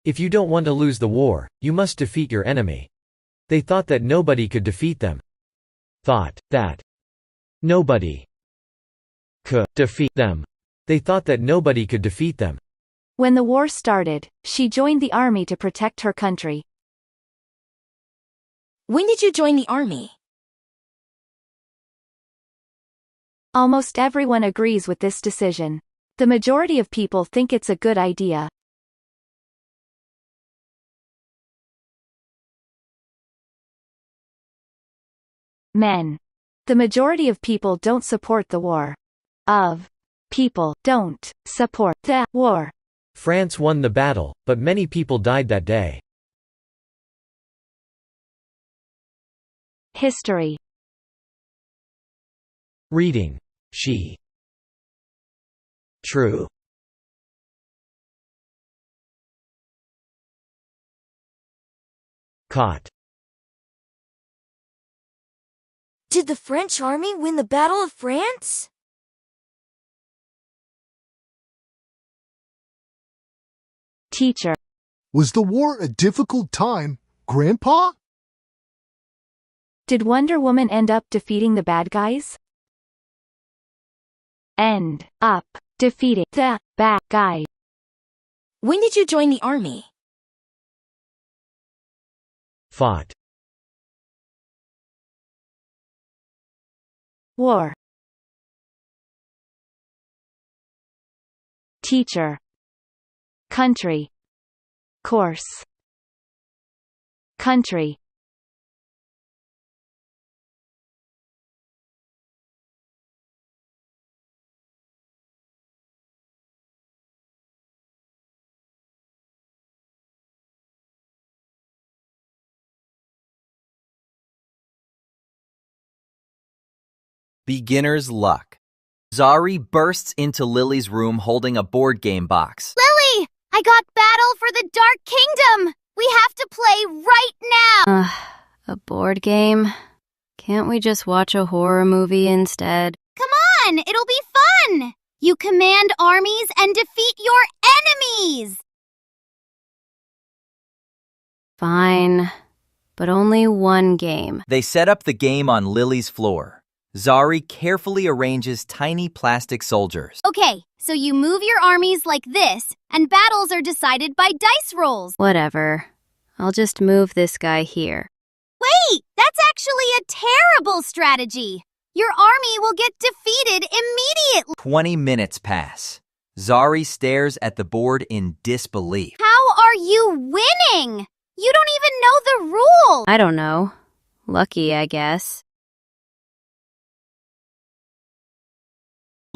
If you don't want to lose the war, you must defeat your enemy. They thought that nobody could defeat them. Thought that nobody could defeat them. They thought that nobody could defeat them. When the war started, she joined the army to protect her country. When did you join the army? Almost everyone agrees with this decision. The majority of people think it's a good idea. Men. The majority of people don't support the war. Of people don't support the war. France won the battle, but many people died that day. History. Reading. She. True. Caught. Did the French army win the Battle of France? Teacher. Was the war a difficult time, Grandpa? Did Wonder Woman end up defeating the bad guys? End up defeating the bad guy. When did you join the army? Fought. War. Teacher. Country. Course. Country. Beginner's luck. Zari bursts into Lily's room holding a board game box. Lily! I got Battle for the Dark Kingdom! We have to play right now! A board game? Can't we just watch a horror movie instead? Come on! It'll be fun! You command armies and defeat your enemies! Fine, but only one game. They set up the game on Lily's floor. Zari carefully arranges tiny plastic soldiers. Okay, so you move your armies like this, and battles are decided by dice rolls. Whatever. I'll just move this guy here. Wait, that's actually a terrible strategy. Your army will get defeated immediately. 20 minutes pass. Zari stares at the board in disbelief. How are you winning? You don't even know the rules. I don't know. Lucky, I guess.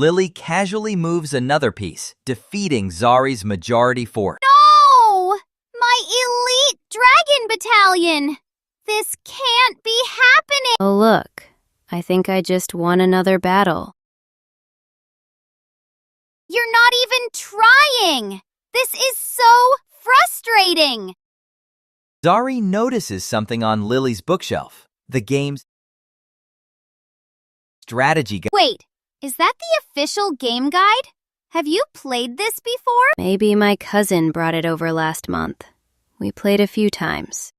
Lily casually moves another piece, defeating Zari's majority force. No! My elite dragon battalion! This can't be happening! Oh, look. I think I just won another battle. You're not even trying! This is so frustrating! Zari notices something on Lily's bookshelf. The game's strategy guide. Wait, is that the official game guide? Have you played this before? Maybe my cousin brought it over last month. We played a few times.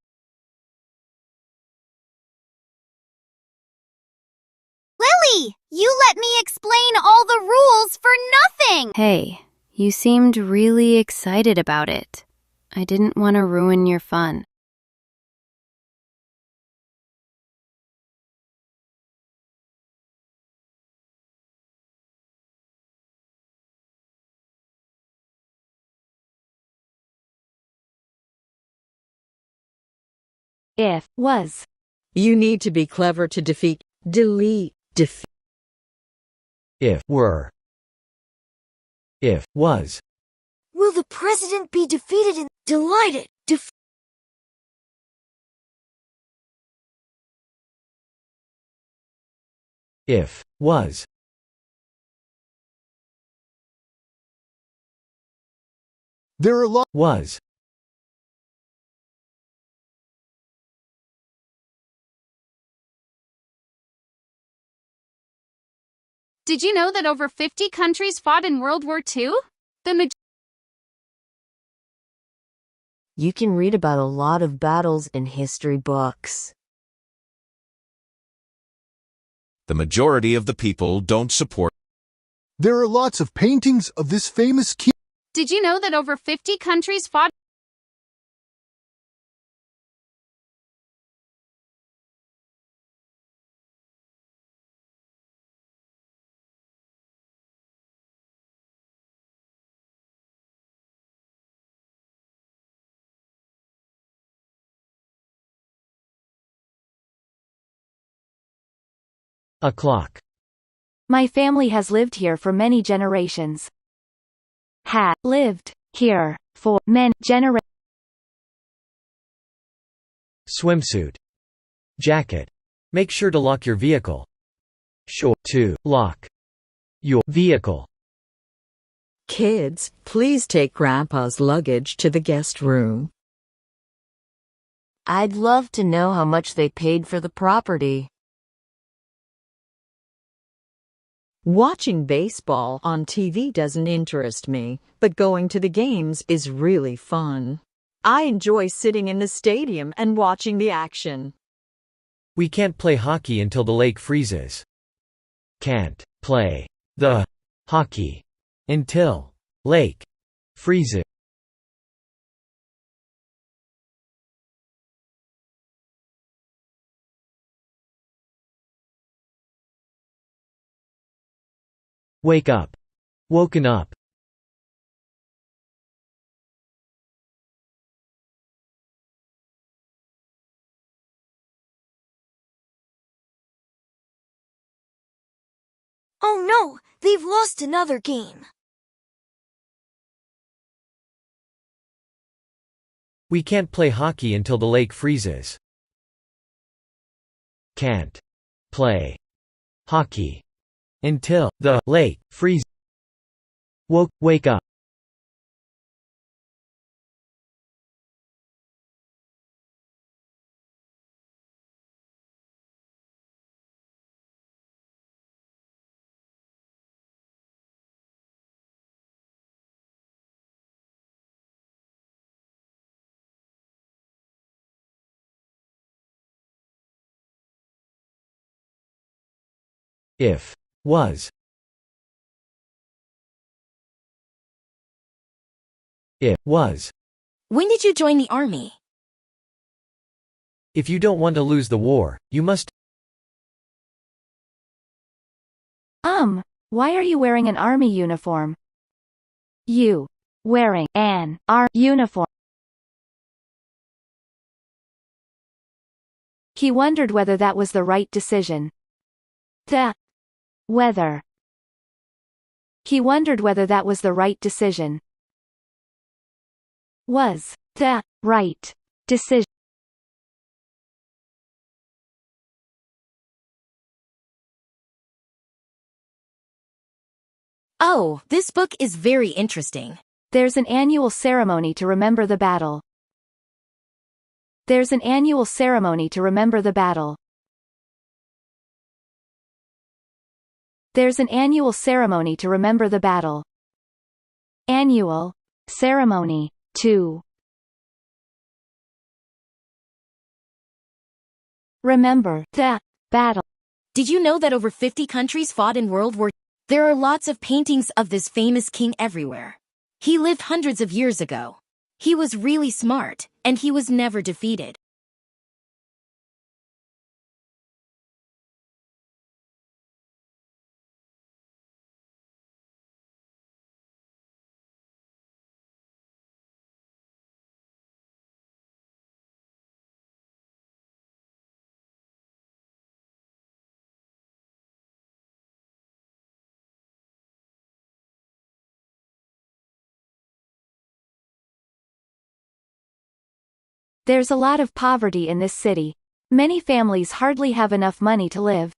Lily, you let me explain all the rules for nothing! Hey, you seemed really excited about it. I didn't want to ruin your fun. If, was. You need to be clever to defeat, delete, defeat. If, were. If, was. Will the president be defeated and delighted? If, was. There are Was. Did you know that over 50 countries fought in World War II? The You can read about a lot of battles in history books. The majority of the people don't support. There are lots of paintings of this famous king. Did you know that over 50 countries fought? A clock. My family has lived here for many generations. Had lived here for many generations. Swimsuit. Jacket. Make sure to lock your vehicle. Sure to lock your vehicle. Kids, please take Grandpa's luggage to the guest room. I'd love to know how much they paid for the property. Watching baseball on TV doesn't interest me, but going to the games is really fun. I enjoy sitting in the stadium and watching the action. We can't play hockey until the lake freezes. Can't play the hockey until lake freezes. Wake up. Woken up. Oh no, they've lost another game. We can't play hockey until the lake freezes. Can't play hockey until the lake freezes. Wake up. If was. It was. When did you join the army? If you don't want to lose the war, you must. Why are you wearing an army uniform? You wearing an army uniform. He wondered whether that was the right decision. Whether. He wondered whether that was the right decision. Was the right decision. Oh, this book is very interesting. There's an annual ceremony to remember the battle. There's an annual ceremony to remember the battle. There's an annual ceremony to remember the battle. Annual ceremony to remember the battle. Did you know that over 50 countries fought in World War II? There are lots of paintings of this famous king everywhere. He lived hundreds of years ago. He was really smart, and he was never defeated. There's a lot of poverty in this city. Many families hardly have enough money to live.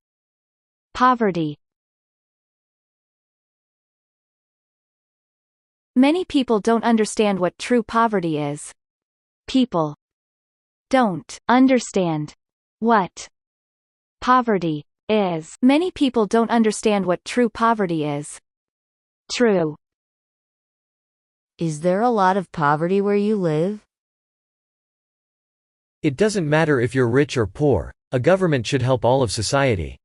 Poverty. Many people don't understand what true poverty is. People don't understand what poverty is. Many people don't understand what true poverty is. True. Is there a lot of poverty where you live? It doesn't matter if you're rich or poor, a government should help all of society.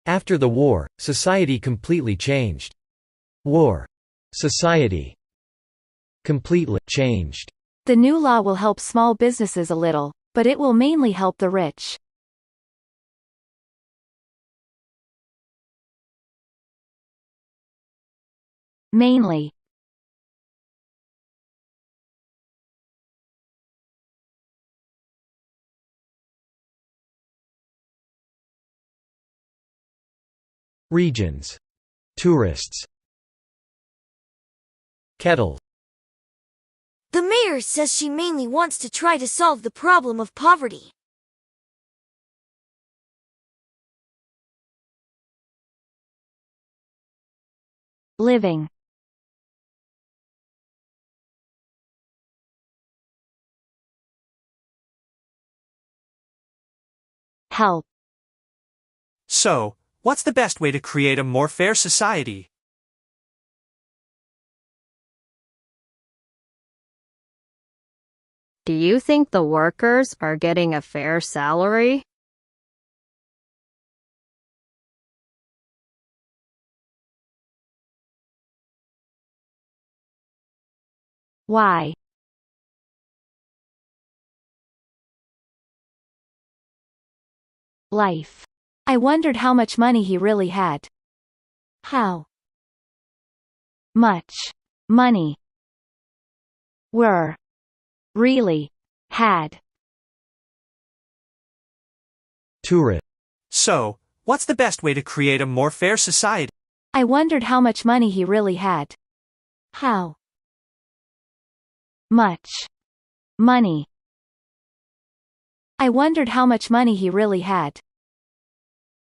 After the war, society completely changed. War. Society. Completely changed. The new law will help small businesses a little, but it will mainly help the rich. Mainly. Regions. Tourists. Kettle. The mayor says she mainly wants to try to solve the problem of poverty. Living. Help. So, what's the best way to create a more fair society? Do you think the workers are getting a fair salary? Why? Life. I wondered how much money he really had. How much money were really had. Tourist. So, what's the best way to create a more fair society? I wondered how much money he really had. How much money. I wondered how much money he really had.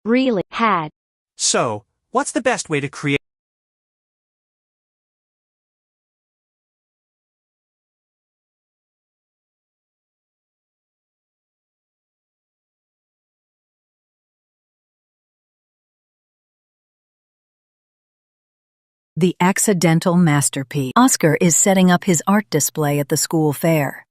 Really had. So, what's the best way to create? The accidental masterpiece. Oscar is setting up his art display at the school fair.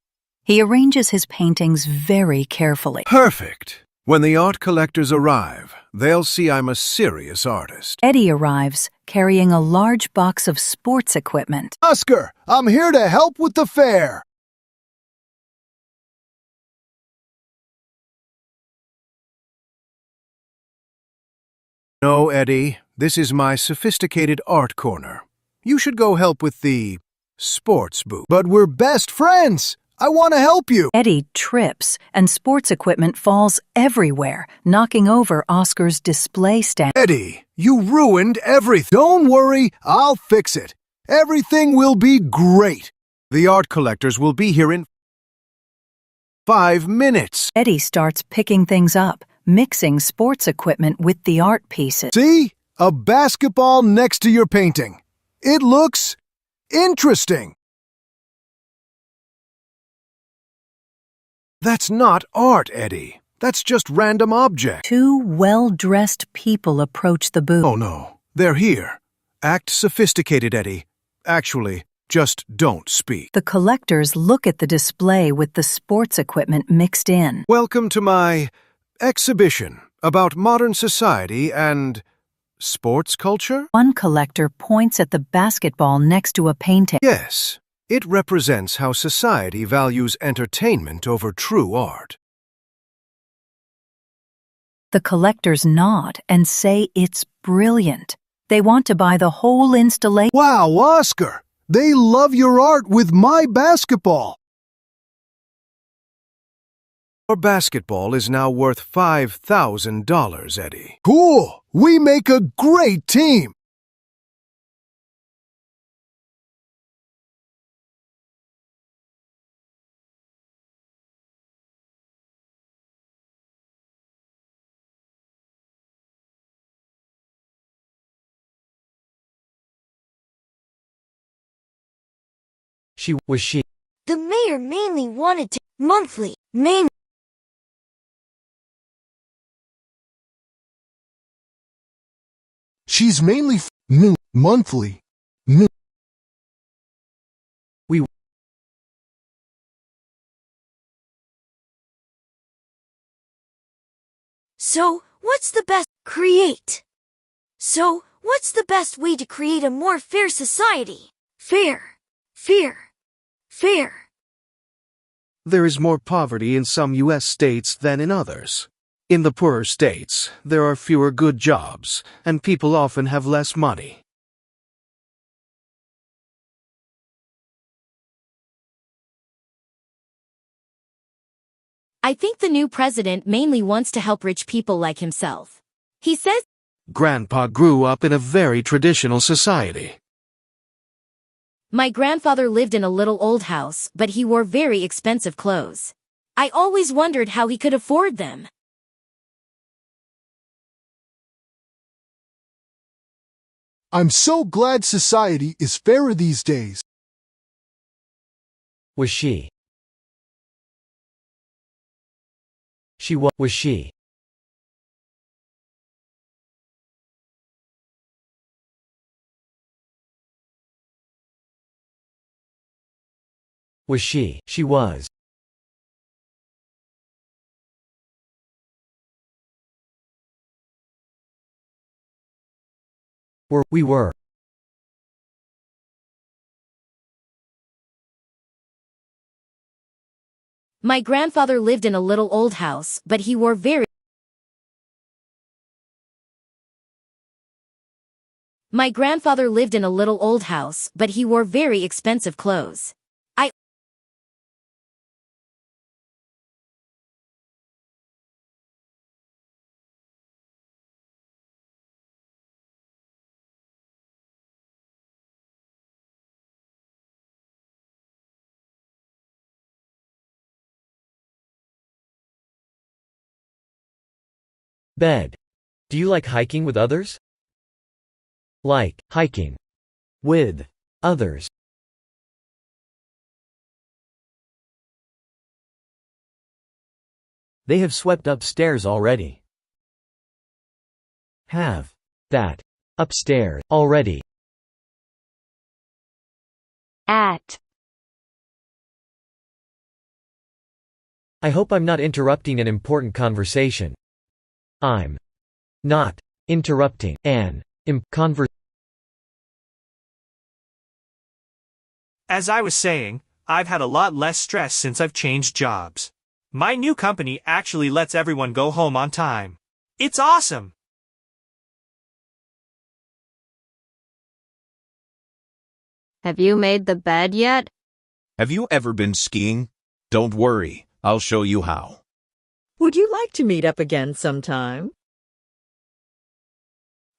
He arranges his paintings very carefully. Perfect. When the art collectors arrive, they'll see I'm a serious artist. Eddie arrives, carrying a large box of sports equipment. Oscar, I'm here to help with the fair. No, Eddie, this is my sophisticated art corner. You should go help with the sports booth. But we're best friends. I want to help you. Eddie trips, and sports equipment falls everywhere, knocking over Oscar's display stand. Eddie, you ruined everything. Don't worry, I'll fix it. Everything will be great. The art collectors will be here in 5 minutes. Eddie starts picking things up, mixing sports equipment with the art pieces. See? A basketball next to your painting. It looks interesting. That's not art, Eddie. That's just random objects. Two well-dressed people approach the booth. Oh no, they're here. Act sophisticated, Eddie. Actually, just don't speak. The collectors look at the display with the sports equipment mixed in. Welcome to my exhibition about modern society and sports culture? One collector points at the basketball next to a painting. Yes, it represents how society values entertainment over true art. The collectors nod and say it's brilliant. They want to buy the whole installation. Wow, Oscar! They love your art with my basketball. Your basketball is now worth $5,000, Eddie. Cool! We make a great team! She. The mayor mainly wanted to monthly, main. She's mainly monthly. So, what's the best create? So, what's the best way to create a more fair society? Fair. Fair. Fair. There is more poverty in some U.S. states than in others. In the poorer states, there are fewer good jobs, and people often have less money. I think the new president mainly wants to help rich people like himself. He says, Grandpa grew up in a very traditional society. my grandfather lived in a little old house, but he wore very expensive clothes. I always wondered how he could afford them. I'm so glad society is fairer these days. Was she? Was she? Was she? She was. We were. My grandfather lived in a little old house, but he wore very My grandfather lived in a little old house, but he wore very expensive clothes. Bed. Do you like hiking with others? Like hiking with others. They have swept upstairs already. Have that upstairs already. At. I hope I'm not interrupting an important conversation. I'm not interrupting an conversation. As I was saying, I've had a lot less stress since I've changed jobs. My new company actually lets everyone go home on time. It's awesome! Have you made the bed yet? Have you ever been skiing? Don't worry, I'll show you how. Would you like to meet up again sometime?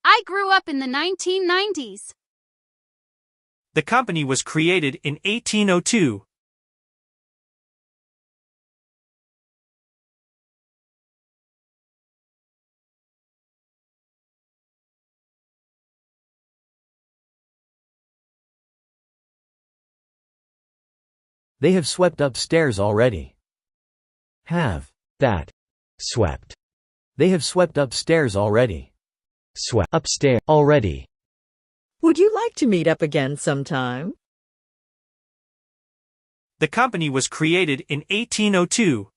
I grew up in the 1990s. The company was created in 1802. They have swept upstairs already. Have that swept. They have swept upstairs already. Swept upstairs already. Would you like to meet up again sometime? The company was created in 1802.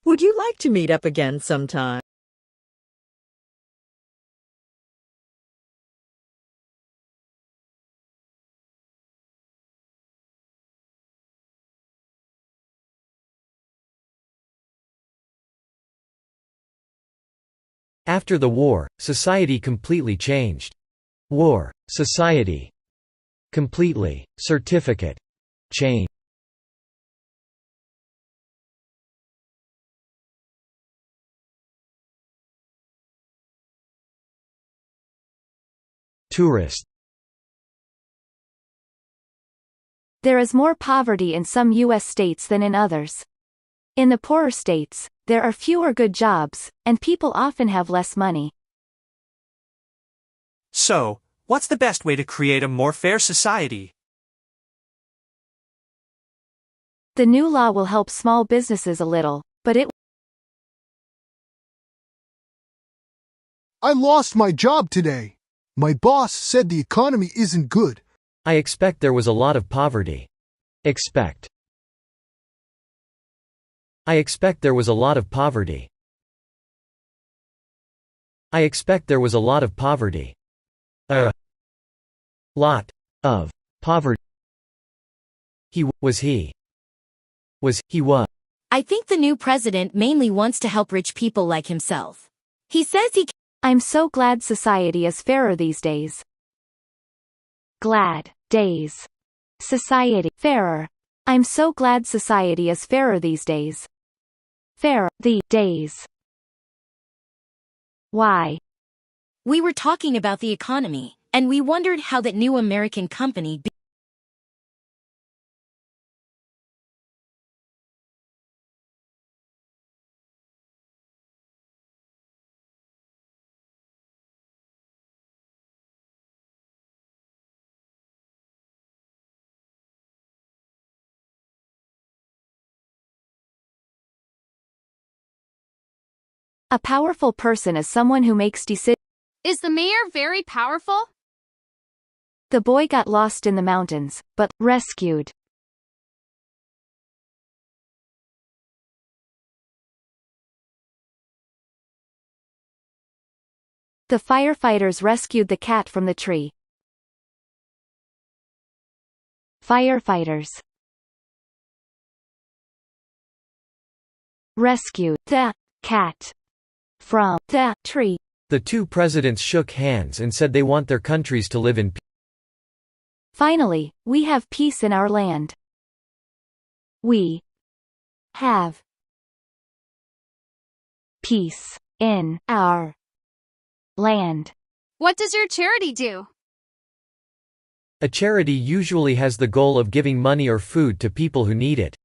Would you like to meet up again sometime? After the war, society completely changed. War, society. Completely, certificate. Change. Tourist. There is more poverty in some U.S. states than in others. In the poorer states, there are fewer good jobs, and people often have less money. So, what's the best way to create a more fair society? The new law will help small businesses a little, but it I lost my job today. My boss said the economy isn't good. I expect there was a lot of poverty. Expect. I expect there was a lot of poverty. I expect there was a lot of poverty. A lot of poverty. Was he? I think the new president mainly wants to help rich people like himself. He says he I'm so glad society is fairer these days. Glad. Days. Society. Fairer. I'm so glad society is fairer these days. Fairer. The. Days. Why? We were talking about the economy, and we wondered how that new American company A powerful person is someone who makes decisions. Is the mayor very powerful? The boy got lost in the mountains, but rescued. The firefighters rescued the cat from the tree. Firefighters rescued the cat from the tree. The two presidents shook hands and said they want their countries to live in peace. Finally, we have peace in our land. We have peace in our land. What does your charity do? A charity usually has the goal of giving money or food to people who need it.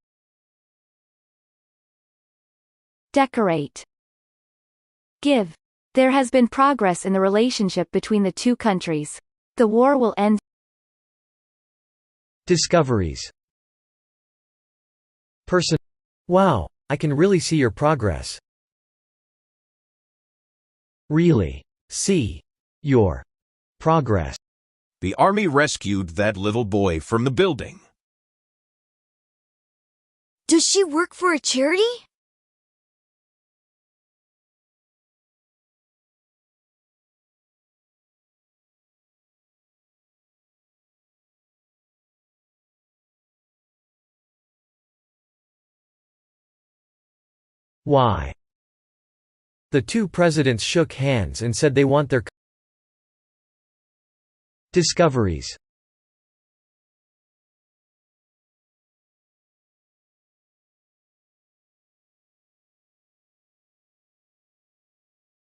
Decorate. Give. There has been progress in the relationship between the two countries. The war will end. Discoveries. Person. Wow, I can really see your progress. Really see your progress. The army rescued that little boy from the building. Does she work for a charity? Why? The two presidents shook hands and said they want their discoveries.